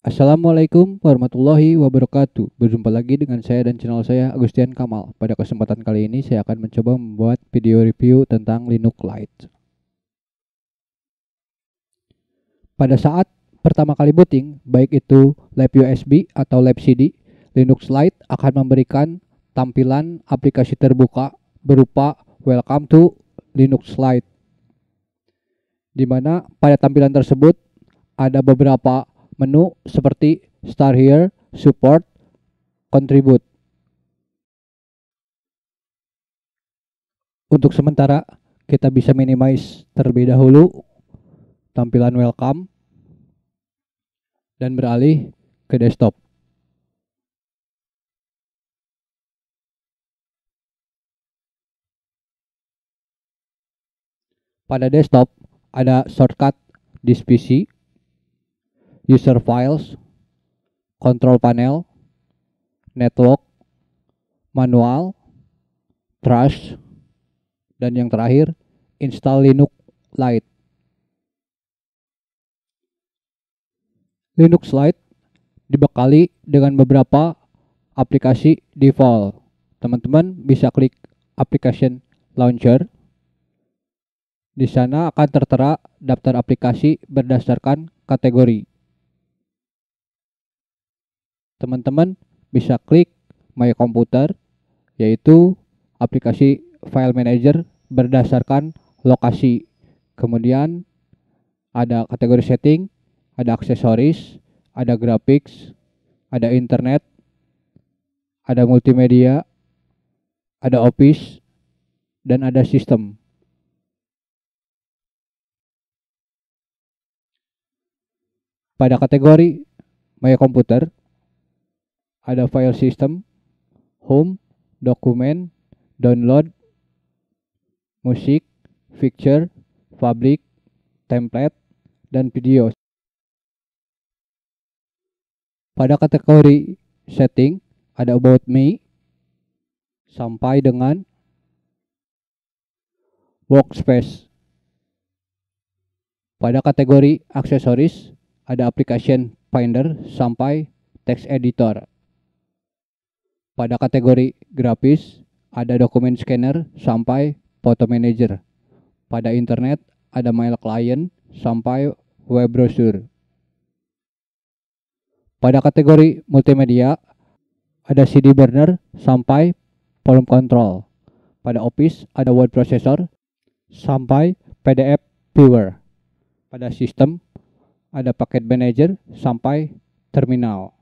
Assalamualaikum warahmatullahi wabarakatuh. Berjumpa lagi dengan saya dan channel saya Agustian Kamal. Pada kesempatan kali ini saya akan mencoba membuat video review tentang Linux Lite. Pada saat pertama kali booting, baik itu lab USB atau lab CD, Linux Lite akan memberikan tampilan aplikasi terbuka berupa Welcome to Linux Lite, di mana pada tampilan tersebut ada beberapa menu seperti Start Here, Support, Contribute. Untuk sementara kita bisa minimize terlebih dahulu tampilan welcome dan beralih ke desktop. Pada desktop ada shortcut This PC, User Files, Control Panel, Network, Manual, Trash, dan yang terakhir Install Linux Lite. Linux Lite dibekali dengan beberapa aplikasi default. Teman-teman bisa klik Application Launcher. Di sana akan tertera daftar aplikasi berdasarkan kategori. Teman-teman bisa klik My Computer, yaitu aplikasi file manager berdasarkan lokasi. Kemudian ada kategori setting, ada aksesoris, ada graphics, ada internet, ada multimedia, ada office, dan ada sistem. Pada kategori My Computer ada file system, home, dokumen, download, musik, picture, public, template, dan video. Pada kategori setting ada about me sampai dengan workspace. Pada kategori aksesoris ada application finder sampai text editor. Pada kategori grafis ada document scanner sampai photo manager. Pada internet ada mail client sampai web browser. Pada kategori multimedia ada CD burner sampai volume control. Pada office ada word processor sampai PDF viewer. Pada sistem ada packet manager sampai terminal.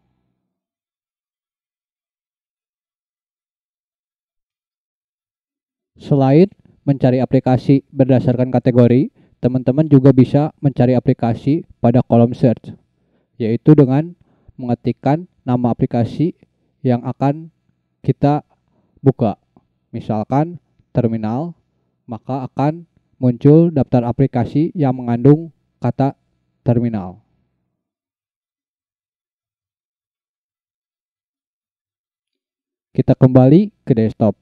Selain mencari aplikasi berdasarkan kategori, teman-teman juga bisa mencari aplikasi pada kolom search, yaitu dengan mengetikkan nama aplikasi yang akan kita buka. Misalkan terminal, maka akan muncul daftar aplikasi yang mengandung kata terminal. Kita kembali ke desktop.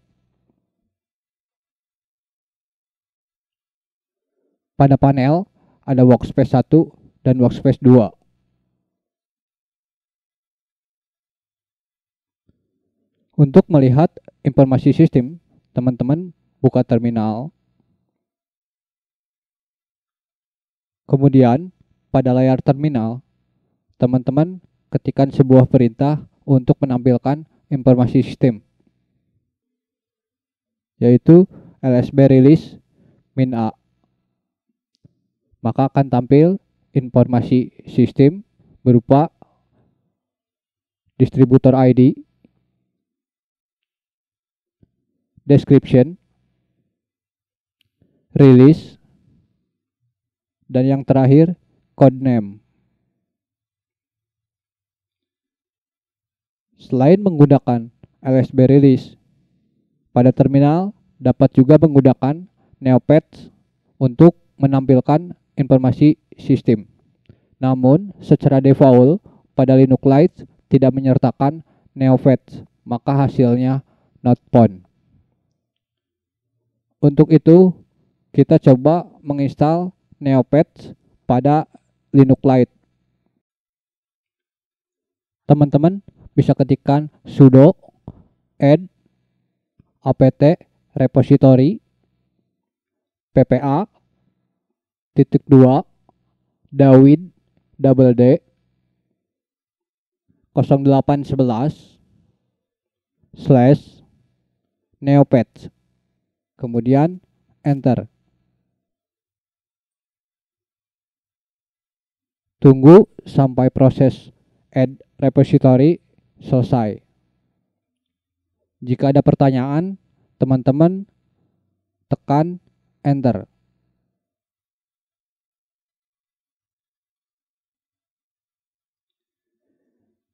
Pada panel ada workspace 1 dan workspace 2. Untuk melihat informasi sistem, teman-teman buka terminal. Kemudian pada layar terminal, teman-teman ketikkan sebuah perintah untuk menampilkan informasi sistem, yaitu lsb release min a. Maka akan tampil informasi sistem berupa distributor ID, description, release, dan yang terakhir code name. Selain menggunakan lsb release, pada terminal dapat juga menggunakan Neopets untuk menampilkan informasi sistem. Namun secara default pada Linux Lite tidak menyertakan Neopets, maka hasilnya not found. Untuk itu kita coba menginstal Neopets pada Linux Lite. teman-teman bisa ketikkan sudo add apt repository ppa titik 2 dawid double d 0811 slash neopets, kemudian enter. Tunggu sampai proses add repository selesai. Jika ada pertanyaan, teman-teman tekan enter.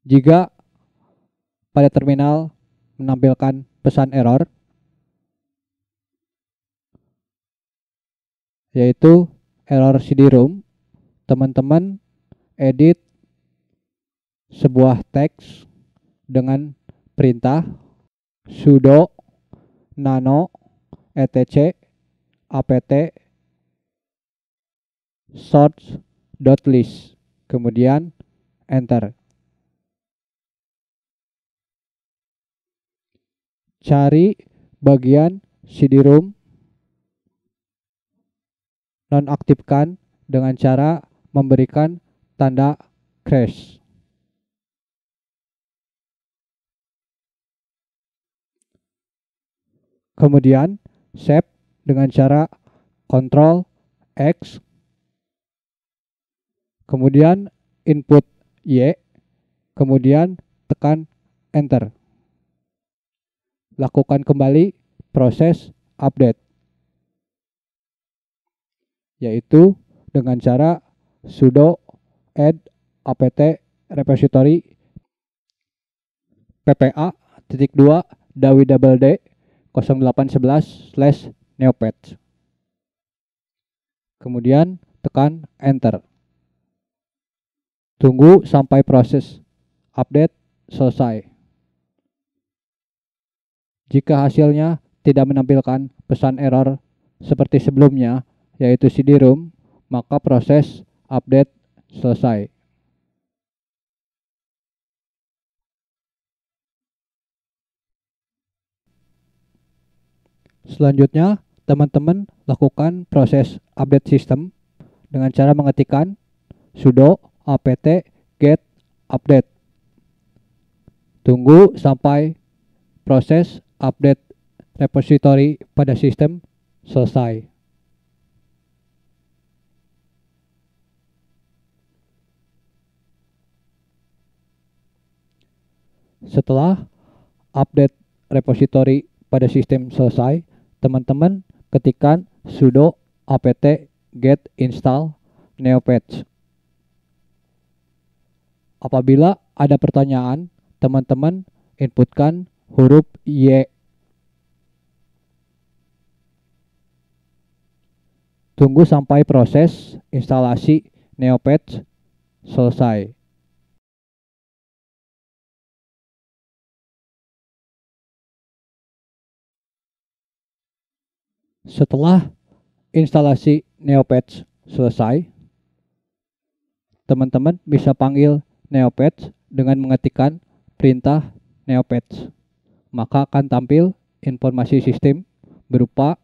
Jika pada terminal menampilkan pesan error, yaitu error CD-ROM, teman-teman edit sebuah teks dengan perintah sudo nano etc apt source.list, kemudian enter. Cari bagian CD-ROM, nonaktifkan dengan cara memberikan tanda crash. Kemudian save dengan cara Ctrl X, kemudian input Y, kemudian tekan enter. Lakukan kembali proses update, yaitu dengan cara sudo add apt repository ppa titik 2 dawid double d 0811 slash neopets, kemudian tekan enter. Tunggu sampai proses update selesai. Jika hasilnya tidak menampilkan pesan error seperti sebelumnya, yaitu CD-ROM, maka proses update selesai. Selanjutnya, teman-teman lakukan proses update sistem dengan cara mengetikkan sudo apt get update. Tunggu sampai proses update repository pada sistem selesai. Setelah update repository pada sistem selesai, teman-teman ketikkan sudo apt get install neopets. Apabila ada pertanyaan, teman-teman inputkan huruf Y. Tunggu sampai proses instalasi neopets selesai. Setelah instalasi neopets selesai, teman-teman bisa panggil neopets dengan mengetikkan perintah neopets. Maka akan tampil informasi sistem berupa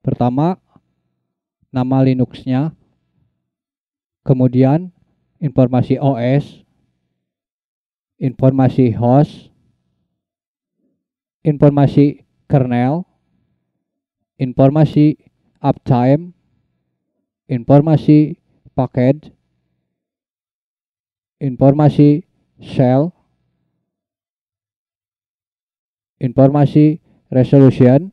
pertama nama Linuxnya, kemudian informasi OS, informasi host, informasi kernel, informasi uptime, informasi package, informasi shell, informasi resolution,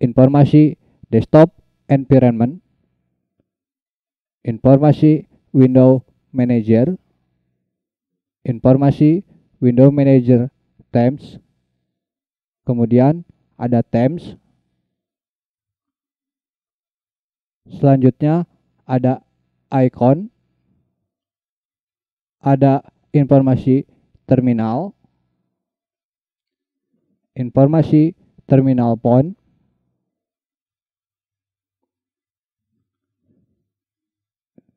informasi desktop environment, informasi window manager, informasi window manager themes, kemudian ada themes. Selanjutnya ada icon, ada informasi terminal, informasi terminal pon,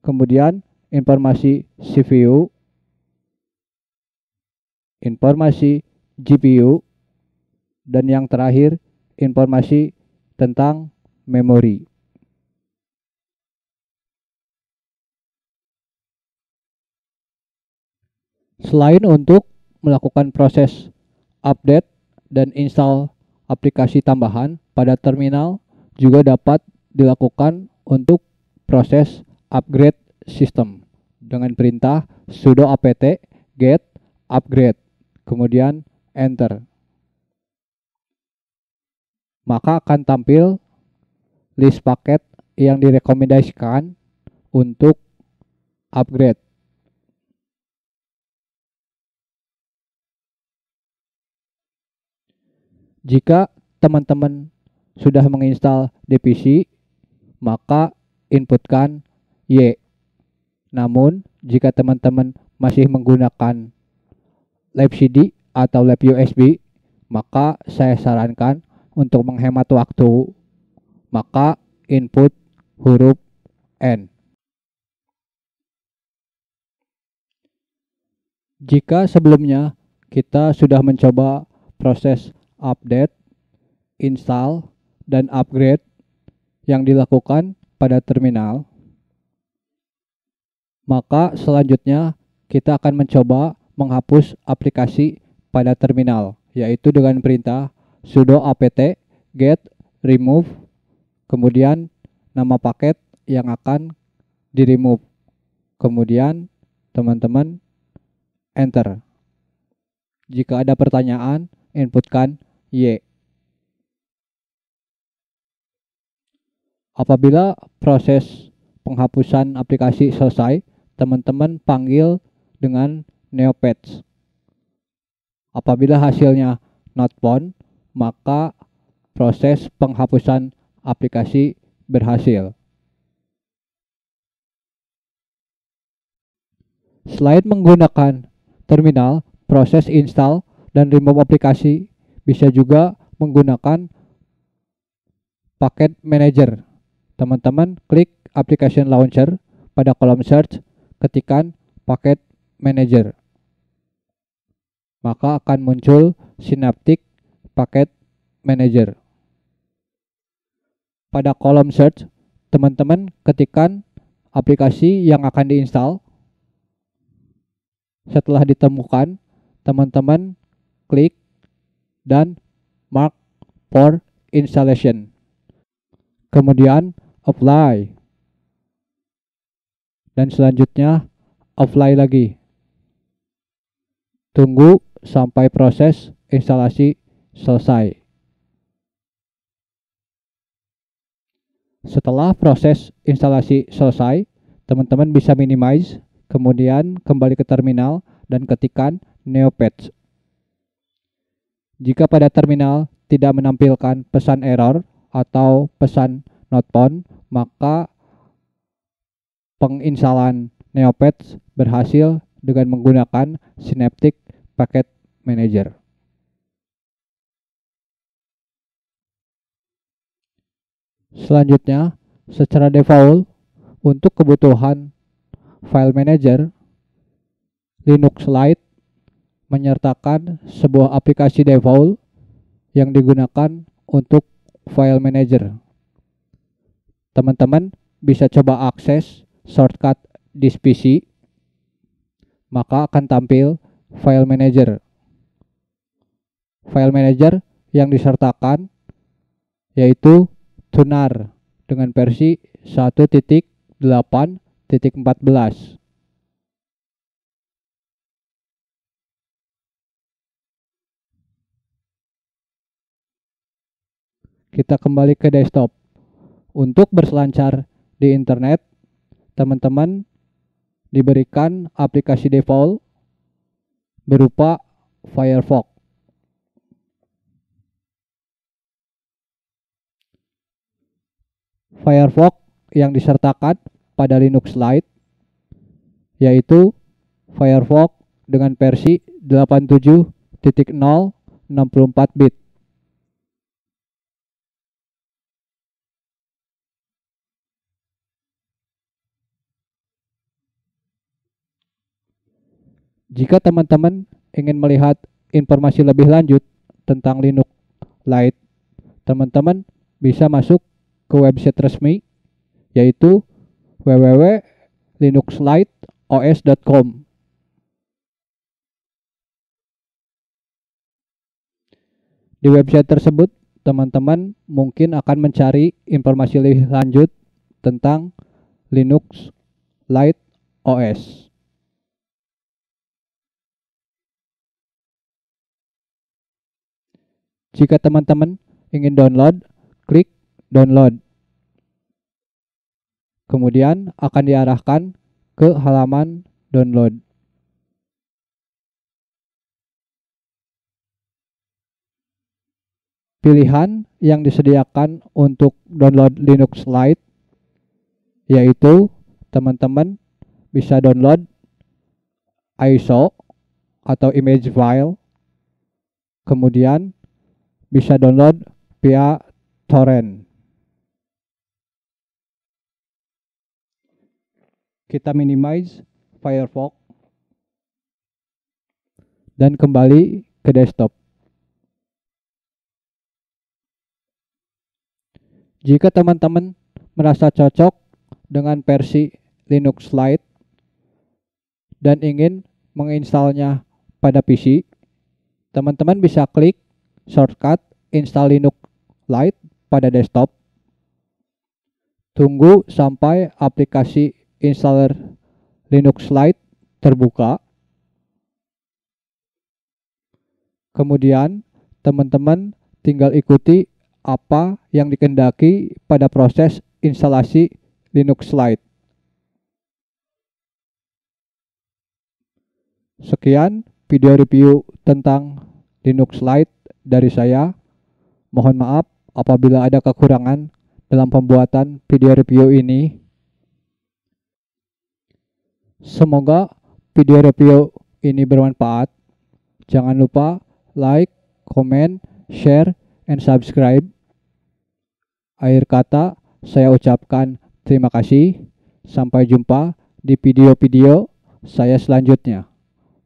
kemudian informasi CPU, informasi GPU, dan yang terakhir informasi tentang memori. Selain untuk melakukan proses update dan install aplikasi tambahan pada terminal, juga dapat dilakukan untuk proses upgrade sistem dengan perintah sudo apt get upgrade, kemudian enter. Maka akan tampil list paket yang direkomendasikan untuk upgrade. Jika teman-teman sudah menginstal di PC, maka inputkan Y. Namun, jika teman-teman masih menggunakan lab CD atau lab USB, maka saya sarankan untuk menghemat waktu, maka input huruf N. Jika sebelumnya kita sudah mencoba proses update, install, dan upgrade yang dilakukan pada terminal, maka selanjutnya kita akan mencoba menghapus aplikasi pada terminal, yaitu dengan perintah sudo apt get remove, kemudian nama paket yang akan di remove, kemudian teman-teman enter. Jika ada pertanyaan, inputkan Y. Apabila proses penghapusan aplikasi selesai, teman-teman panggil dengan Neopets. Apabila hasilnya not found, maka proses penghapusan aplikasi berhasil. Selain menggunakan terminal, proses install dan remove aplikasi bisa juga menggunakan paket manager. Teman-teman klik application launcher, pada kolom search ketikkan paket manager. Maka akan muncul Synaptic Packet Manager. Pada kolom search, teman-teman ketikkan aplikasi yang akan diinstal. Setelah ditemukan, teman-teman klik dan mark for installation. Kemudian apply. Dan selanjutnya apply lagi. Tunggu sampai proses instalasi selesai. Setelah proses instalasi selesai, teman-teman bisa minimize, kemudian kembali ke terminal dan ketikkan Neopets. Jika pada terminal tidak menampilkan pesan error atau pesan not found, maka penginstalan Neopets berhasil dengan menggunakan Synaptic Packet Manager. Selanjutnya, secara default untuk kebutuhan file manager, Linux Lite menyertakan sebuah aplikasi default yang digunakan untuk file manager. Teman-teman bisa coba akses shortcut di PC, maka akan tampil file manager. File manager yang disertakan yaitu Tunar dengan versi 1.8.14. Kita kembali ke desktop. Untuk berselancar di internet, teman-teman diberikan aplikasi default berupa Firefox. Firefox yang disertakan pada Linux Lite yaitu Firefox dengan versi 87.0 64 bit. Jika teman-teman ingin melihat informasi lebih lanjut tentang Linux Lite, teman-teman bisa masuk ke website resmi yaitu www.linuxliteos.com. Di website tersebut, teman-teman mungkin akan mencari informasi lebih lanjut tentang Linux Lite OS. Jika teman-teman ingin download, klik download. Kemudian akan diarahkan ke halaman download. Pilihan yang disediakan untuk download Linux Lite yaitu teman-teman bisa download ISO atau image file, kemudian bisa download via torrent. Kita minimize Firefox dan kembali ke desktop. Jika teman-teman merasa cocok dengan versi Linux Lite dan ingin menginstalnya pada PC, teman-teman bisa klik shortcut install Linux Lite pada desktop. Tunggu sampai aplikasi installer Linux Lite terbuka. Kemudian teman-teman tinggal ikuti apa yang dikehendaki pada proses instalasi Linux Lite. Sekian video review tentang Linux Lite dari saya. Mohon maaf apabila ada kekurangan dalam pembuatan video review ini. Semoga video review ini bermanfaat. Jangan lupa like, comment, share, and subscribe. Akhir kata, saya ucapkan terima kasih. Sampai jumpa di video-video saya selanjutnya.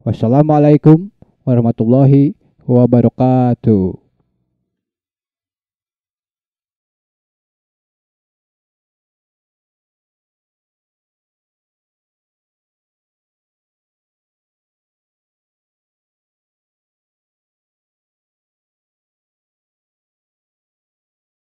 Wassalamualaikum warahmatullahi wabarakatuh.